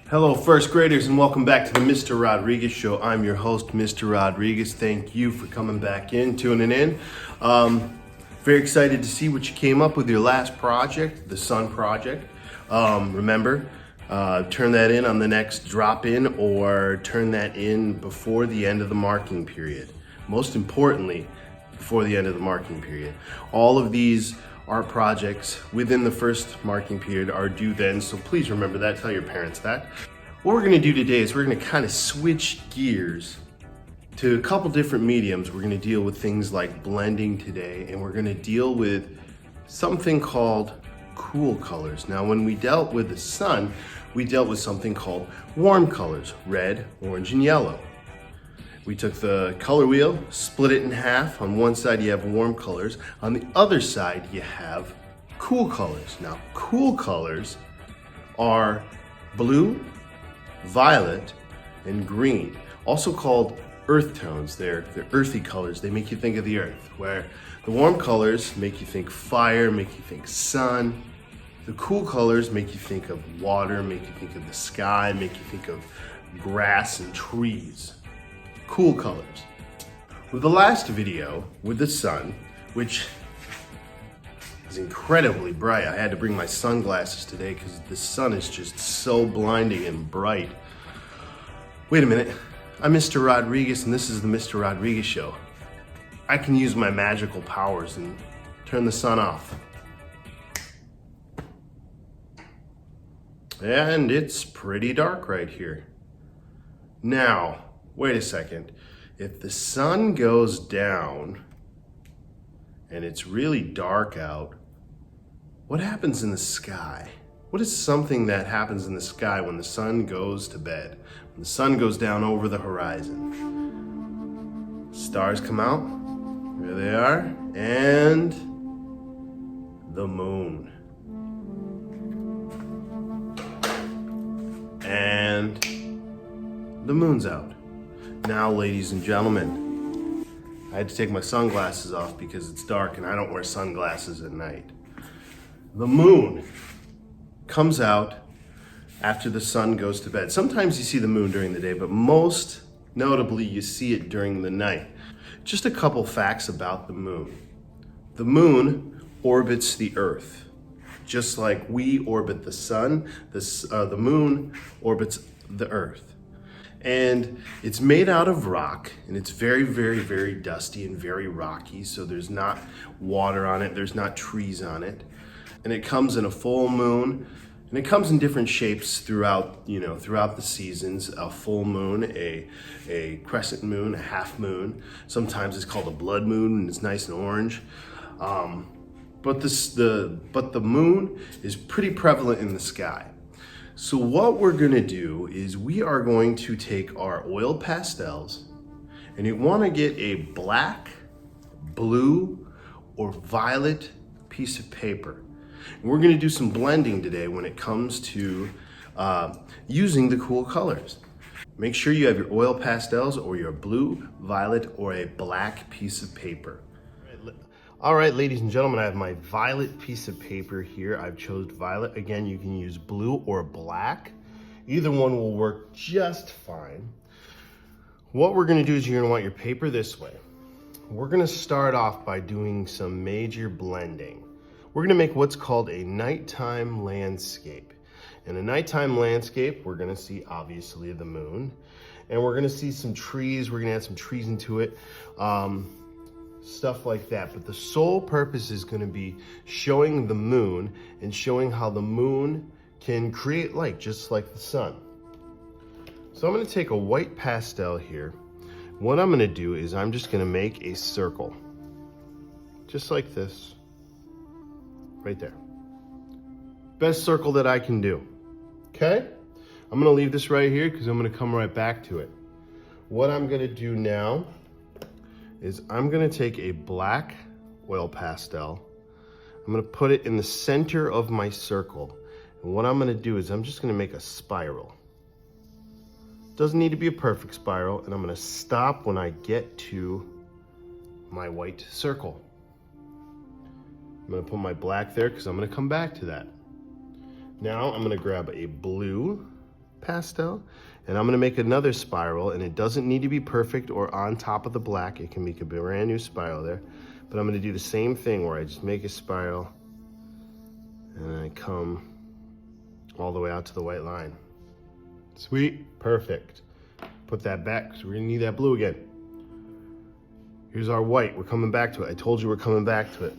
Hello, first graders, and welcome back to the Mr. Rodriguez Show. I'm your host, Mr. Rodriguez. Thank you for coming back in, tuning in. Very excited to see what you came up with your last project, the Sun Project. Remember, turn that in on the next drop-in or turn that in before the end of the marking period. Most importantly, before the end of the marking period. All of these art projects within the first marking period are due then, so please remember that, tell your parents that. What we're gonna do today is we're gonna kind of switch gears to a couple different mediums. We're gonna deal with things like blending today, and we're gonna deal with something called cool colors. Now, when we dealt with the sun, we dealt with something called warm colors, red, orange, and yellow. We took the color wheel, split it in half. On one side you have warm colors. On the other side you have cool colors. Now, cool colors are blue, violet, and green. Also called earth tones. They're earthy colors. They make you think of the earth. Where the warm colors make you think fire, make you think sun. The cool colors make you think of water, make you think of the sky, make you think of grass and trees. Cool colors. With the last video with the sun, which is incredibly bright. I had to bring my sunglasses today because the sun is just so blinding and bright. Wait a minute, I'm Mr. Rodriguez and this is the Mr. Rodriguez Show. I can use my magical powers and turn the sun off. And it's pretty dark right here. Now, wait a second. If the sun goes down and it's really dark out, what happens in the sky? What is something that happens in the sky when the sun goes to bed? When the sun goes down over the horizon? Stars come out. There they are. And the moon. And the moon's out. Now, ladies and gentlemen, I had to take my sunglasses off because it's dark and I don't wear sunglasses at night. The moon comes out after the sun goes to bed. Sometimes you see the moon during the day, but most notably you see it during the night. Just a couple facts about the moon. The moon orbits the earth. Just like we orbit the sun, the moon orbits the earth. And it's made out of rock, and it's very, very, very dusty and very rocky, so there's not water on it, there's not trees on it. And it comes in a full moon, and it comes in different shapes throughout the seasons. A full moon, a crescent moon, a half moon. Sometimes it's called a blood moon, and it's nice and orange. But the moon is pretty prevalent in the sky. So what we're gonna do is we are going to take our oil pastels, and you wanna get a black, blue, or violet piece of paper. And we're gonna do some blending today when it comes to using the cool colors. Make sure you have your oil pastels or your blue, violet, or a black piece of paper. All right, ladies and gentlemen, I have my violet piece of paper here. I've chosen violet. Again, you can use blue or black. Either one will work just fine. What we're gonna do is you're gonna want your paper this way. We're gonna start off by doing some major blending. We're gonna make what's called a nighttime landscape. In a nighttime landscape, we're gonna see obviously the moon, and we're gonna see some trees. We're gonna add some trees into it. Stuff like that, but the sole purpose is going to be showing the moon and showing how the moon can create light just like the sun. So I'm going to take a white pastel here. What I'm going to do is I'm just going to make a circle just like this right there. Best circle that I can do. Okay, I'm going to leave this right here because I'm going to come right back to it. What I'm going to do now is I'm gonna take a black oil pastel. I'm gonna put it in the center of my circle. And what I'm gonna do is I'm just gonna make a spiral. Doesn't need to be a perfect spiral, and I'm gonna stop when I get to my white circle. I'm gonna put my black there because I'm gonna come back to that. Now I'm gonna grab a blue pastel. And I'm gonna make another spiral, and it doesn't need to be perfect or on top of the black. It can make a brand new spiral there. But I'm gonna do the same thing where I just make a spiral and I come all the way out to the white line. Sweet, perfect. Put that back, because we're gonna need that blue again. Here's our white, we're coming back to it. I told you we're coming back to it.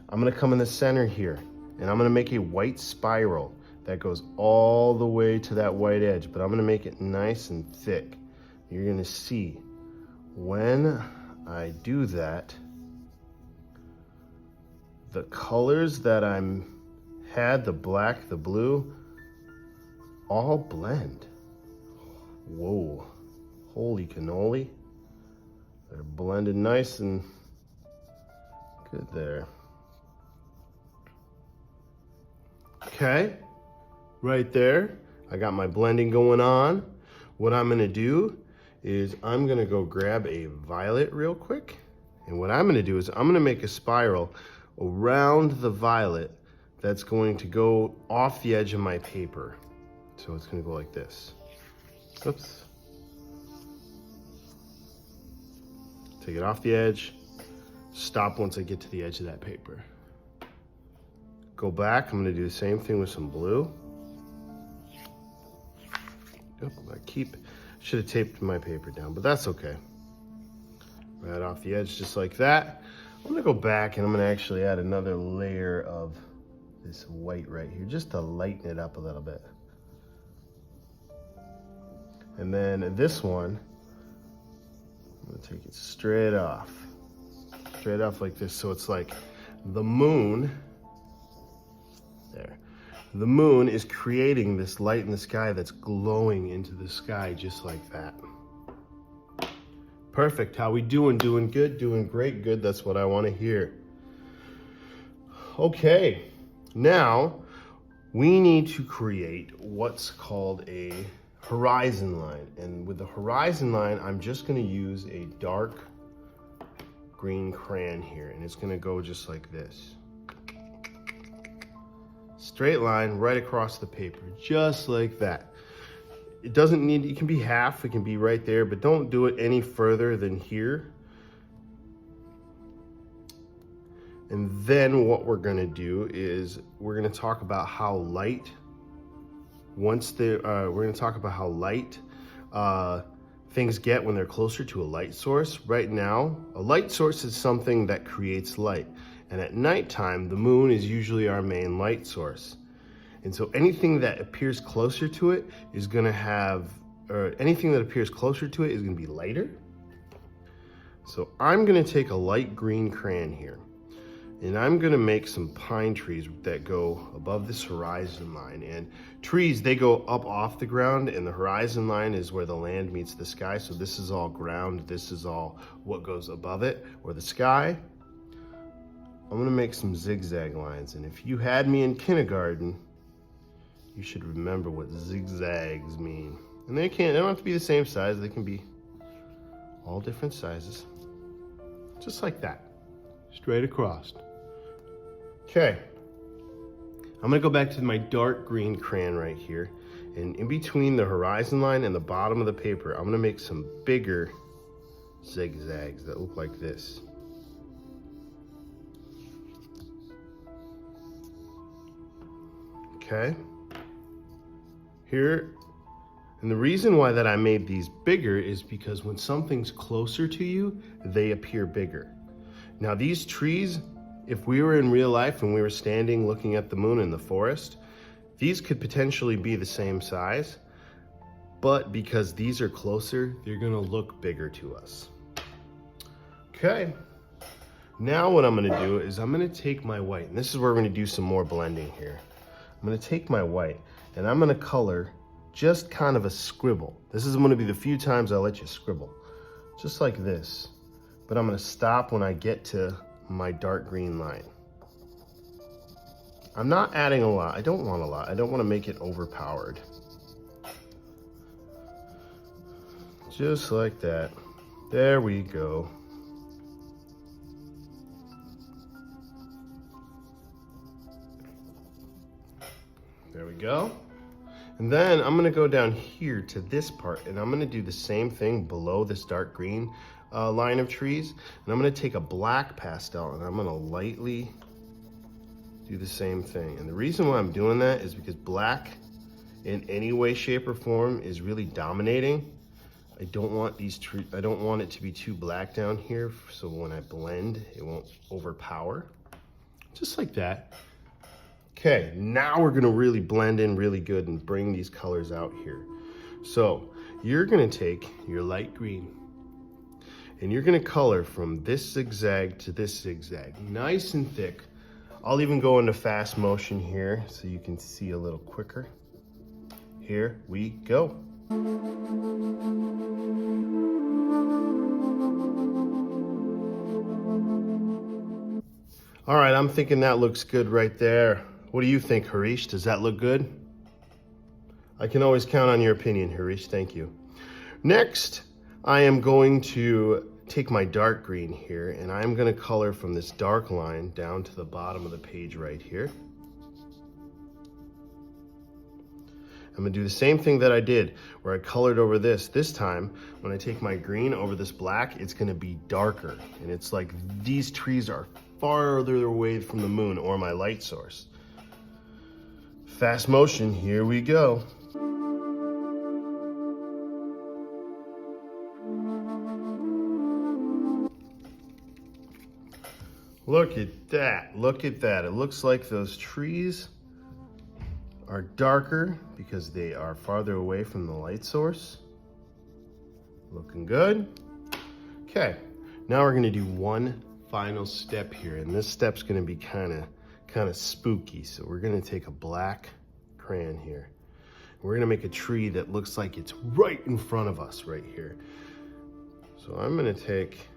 I'm gonna come in the center here, and I'm gonna make a white spiral that goes all the way to that white edge, but I'm gonna make it nice and thick. You're gonna see when I do that, the colors that had, the black, the blue, all blend. Whoa, holy cannoli. They're blended nice and good there. Okay, right there, I got my blending going on. What I'm gonna do is I'm gonna go grab a violet real quick. And what I'm gonna do is I'm gonna make a spiral around the violet that's going to go off the edge of my paper. So it's gonna go like this. Oops. Take it off the edge, stop once I get to the edge of that paper. Go back, I'm gonna do the same thing with some blue. Yep, should have taped my paper down, but that's okay. Right off the edge, just like that. I'm gonna go back and I'm gonna actually add another layer of this white right here, just to lighten it up a little bit. And then this one, I'm gonna take it straight off like this. So it's like the moon, there. The moon is creating this light in the sky that's glowing into the sky just like that. Perfect, how we doing? Doing good, doing great, good, that's what I wanna hear. Okay, now we need to create what's called a horizon line. And with the horizon line, I'm just gonna use a dark green crayon here, and it's gonna go just like this. Straight line right across the paper, just like that. It doesn't need, it can be half, it can be right there, but don't do it any further than here. And then what we're gonna do is we're gonna talk about how light, we're gonna talk about how light things get when they're closer to a light source. Right now, a light source is something that creates light. And at nighttime, the moon is usually our main light source. And so anything that appears closer to it is gonna be lighter. So I'm gonna take a light green crayon here, and I'm gonna make some pine trees that go above this horizon line. And trees, they go up off the ground, and the horizon line is where the land meets the sky. So this is all ground, this is all what goes above it, or the sky. I'm gonna make some zigzag lines, and if you had me in kindergarten, you should remember what zigzags mean. And they don't have to be the same size, they can be all different sizes. Just like that, straight across. Okay, I'm gonna go back to my dark green crayon right here, and in between the horizon line and the bottom of the paper, I'm gonna make some bigger zigzags that look like this. Okay, here, and the reason why that I made these bigger is because when something's closer to you, they appear bigger. Now these trees, if we were in real life and we were standing looking at the moon in the forest, these could potentially be the same size, but because these are closer, they're gonna look bigger to us. Okay, now what I'm gonna do is I'm gonna take my white, and this is where we're gonna do some more blending here. I'm gonna take my white and I'm gonna color just kind of a scribble. This is gonna be the few times I'll let you scribble, just like this. But I'm gonna stop when I get to my dark green line. I'm not adding a lot. I don't want a lot. I don't want to make it overpowered. Just like that. There we go. There we go. And then I'm gonna go down here to this part, and I'm gonna do the same thing below this dark green line of trees. And I'm gonna take a black pastel and I'm gonna lightly do the same thing. And the reason why I'm doing that is because black in any way, shape, or form is really dominating. I don't want I don't want it to be too black down here, so when I blend, it won't overpower. Just like that. Okay, now we're gonna really blend in really good and bring these colors out here. So you're gonna take your light green and you're gonna color from this zigzag to this zigzag, nice and thick. I'll even go into fast motion here so you can see a little quicker. Here we go. All right, I'm thinking that looks good right there. What do you think, Harish? Does that look good? I can always count on your opinion, Harish. Thank you. Next, I am going to take my dark green here and I'm going to color from this dark line down to the bottom of the page right here. I'm going to do the same thing that I did where I colored over this. This time, when I take my green over this black, it's going to be darker. And it's like these trees are farther away from the moon or my light source. Fast motion, here we go. Look at that, look at that. It looks like those trees are darker because they are farther away from the light source. Looking good. Okay, now we're gonna do one final step here, and this step's gonna be kind of spooky. So we're gonna take a black crayon here. We're gonna make a tree that looks like it's right in front of us right here. So I'm gonna take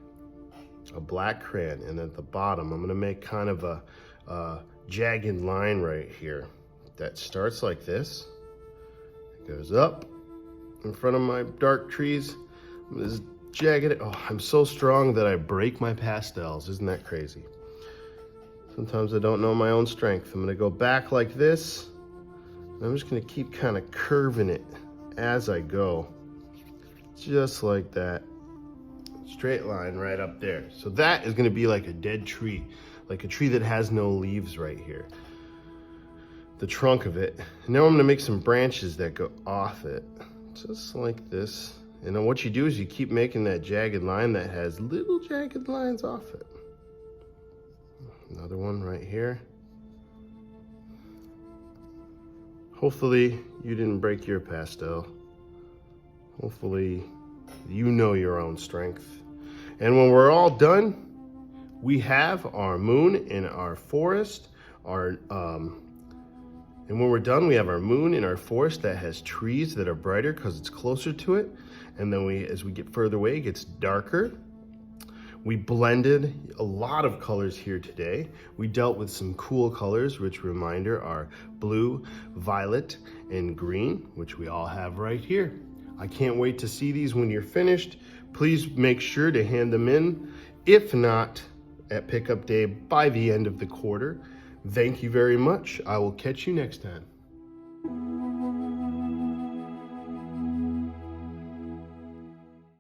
a black crayon, and at the bottom, I'm gonna make kind of a jagged line right here that starts like this, goes up in front of my dark trees. This jagged, oh, I'm so strong that I break my pastels. Isn't that crazy? Sometimes I don't know my own strength. I'm gonna go back like this. And I'm just gonna keep kind of curving it as I go. Just like that. Straight line right up there. So that is gonna be like a dead tree, like a tree that has no leaves right here. The trunk of it. And now I'm gonna make some branches that go off it, just like this. And then what you do is you keep making that jagged line that has little jagged lines off it. Another one right here. Hopefully you didn't break your pastel. Hopefully you know your own strength. And when we're all done, we have our moon in our forest, and when we're done, we have our moon in our forest that has trees that are brighter because it's closer to it. And then as we get further away, it gets darker. We blended a lot of colors here today. We dealt with some cool colors, which reminder are blue, violet, and green, which we all have right here. I can't wait to see these when you're finished. Please make sure to hand them in, if not at pickup day by the end of the quarter. Thank you very much. I will catch you next time.